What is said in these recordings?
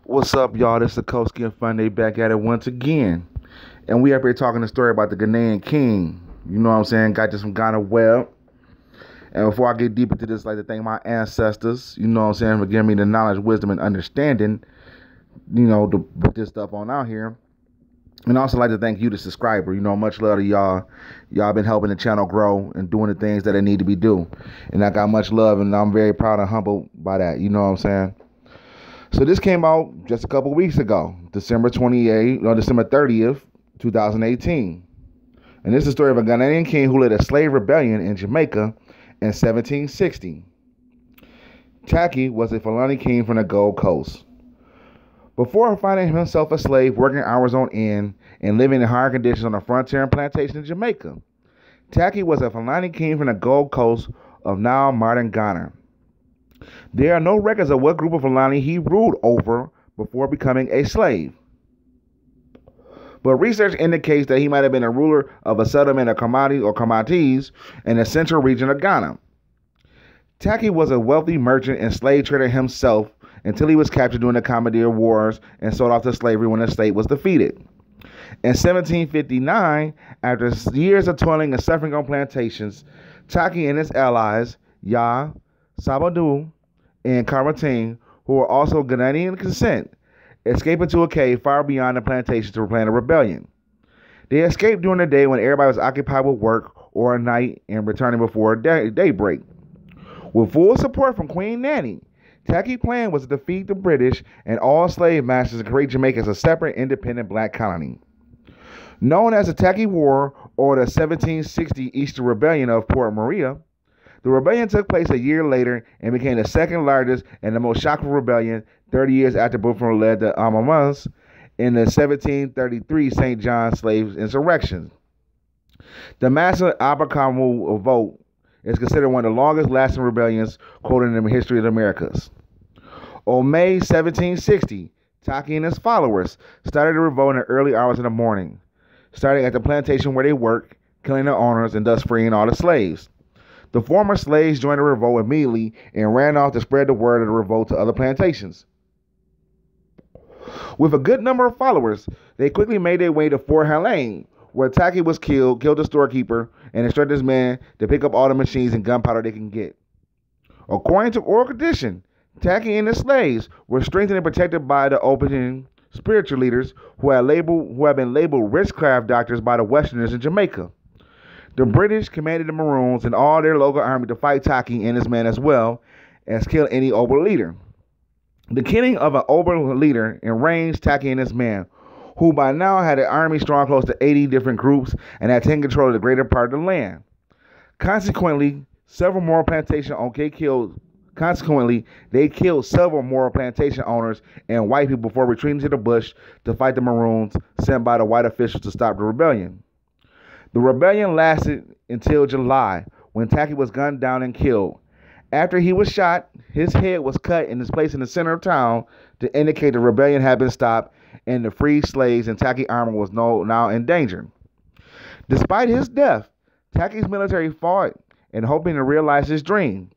What's up, y'all? This is Koski and Funday back at it once again. And we up here talking the story about the Ghanaian King. You know what I'm saying? Got this from Ghana Web. And before I get deep into this, I'd like to thank my ancestors, you know what I'm saying, for giving me the knowledge, wisdom, and understanding, to put this stuff on out here. And also like to thank you, the subscriber. Much love to y'all. Y'all been helping the channel grow and doing the things that it need to be do. And I got much love, and I'm very proud and humbled by that. You know what I'm saying? So this came out just a couple weeks ago, December 30th, 2018. And this is the story of a Ghanaian king who led a slave rebellion in Jamaica in 1760. Tacky was a Fulani king from the Gold Coast. Before finding himself a slave, working hours on end, and living in hard conditions on a frontier and plantation in Jamaica, Tacky was a Fulani king from the Gold Coast of now modern Ghana. There are no records of what group of Fulani he ruled over before becoming a slave. But research indicates that he might have been a ruler of a settlement of Comatis in the central region of Ghana. Tacky was a wealthy merchant and slave trader himself until he was captured during the Commodore Wars and sold off to slavery when the state was defeated. In 1759, after years of toiling and suffering on plantations, Tacky and his allies, Ya, Sabadu, and Karating, who were also Ghanaian descent, escaped into a cave far beyond the plantation to plan a rebellion. They escaped during the day when everybody was occupied with work, or at night and returning before daybreak. With full support from Queen Nanny, Tacky's plan was to defeat the British and all slave masters and create Jamaica as a separate, independent black colony. Known as the Tacky War or the 1760 Easter Rebellion of Port Maria, the rebellion took place a year later and became the second largest and the most shocking rebellion 30 years after Buffalo led the Amamas in the 1733 St. John slave insurrection. The massive Abercrombie vote is considered one of the longest lasting rebellions quoted in the history of the Americas. On May 1760, Tacky and his followers started a revolt in the early hours of the morning, starting at the plantation where they worked, killing their owners and thus freeing all the slaves. The former slaves joined the revolt immediately and ran off to spread the word of the revolt to other plantations. With a good number of followers, they quickly made their way to Fort Helene, where Tacky was killed the storekeeper, and instructed his men to pick up all the machines and gunpowder they can get. According to oral tradition, Tacky and his slaves were strengthened and protected by the opening spiritual leaders who had been labeled witchcraft doctors by the Westerners in Jamaica. The British commanded the Maroons and all their local army to fight Tacky and his men as well as kill any Ober leader. The killing of an Ober leader enraged Tacky and his men, who by now had an army strong close to 80 different groups and had taken control of the greater part of the land. Consequently, they killed several more plantation owners and white people before retreating to the bush to fight the Maroons sent by the white officials to stop the rebellion. The rebellion lasted until July, when Tacky was gunned down and killed. After he was shot, his head was cut and is placed in the center of town to indicate the rebellion had been stopped and the freed slaves and Tacky armor was now in danger. Despite his death, Tacky's military fought and hoping to realize his dream.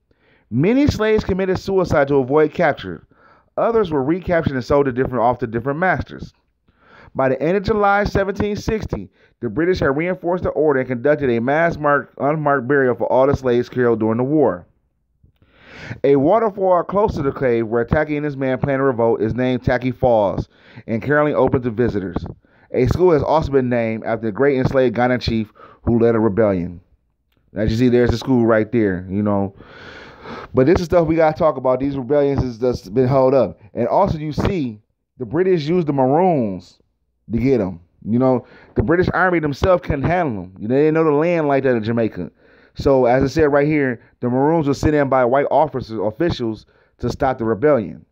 Many slaves committed suicide to avoid capture. Others were recaptured and sold to different masters. By the end of July 1760, the British had reinforced the order and conducted a mass unmarked burial for all the slaves killed during the war. A waterfall close to the cave where Tacky and his men planned a revolt is named Tacky Falls and currently open to visitors. A school has also been named after the great enslaved Ghanaian chief who led a rebellion. As you see, there's the school right there, But this is stuff we got to talk about. These rebellions that's been held up. And also you see the British used the Maroons to get them. The British Army themselves couldn't handle them. They didn't know the land like that in Jamaica. So, as I said right here, the Maroons were sent in by white officials to stop the rebellion.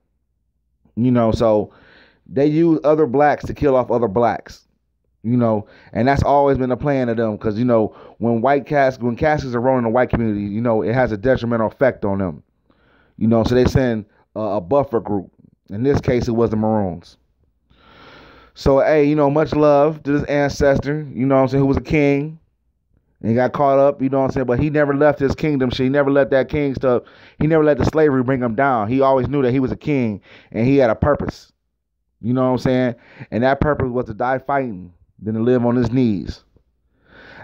So they used other blacks to kill off other blacks. And that's always been the plan of them. Because, when caskets are rolling in the white community, it has a detrimental effect on them. So they send a buffer group. In this case, it was the Maroons. So, hey, much love to this ancestor, who was a king. And he got caught up, but he never left his kingdom. He never let that king stuff, he never let the slavery bring him down. He always knew that he was a king and he had a purpose. You know what I'm saying? And that purpose was to die fighting than to live on his knees.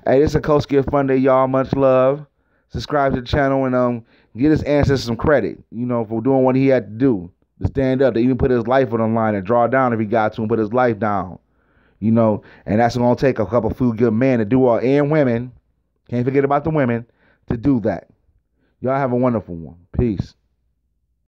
Hey, this is Koski Funday, y'all. Much love. Subscribe to the channel and get his ancestors some credit, for doing what he had to do. To stand up, to even put his life on the line and draw down if he got to and put his life down. And that's gonna take a couple few good men to do all, and women. Can't forget about the women to do that. Y'all have a wonderful one. Peace.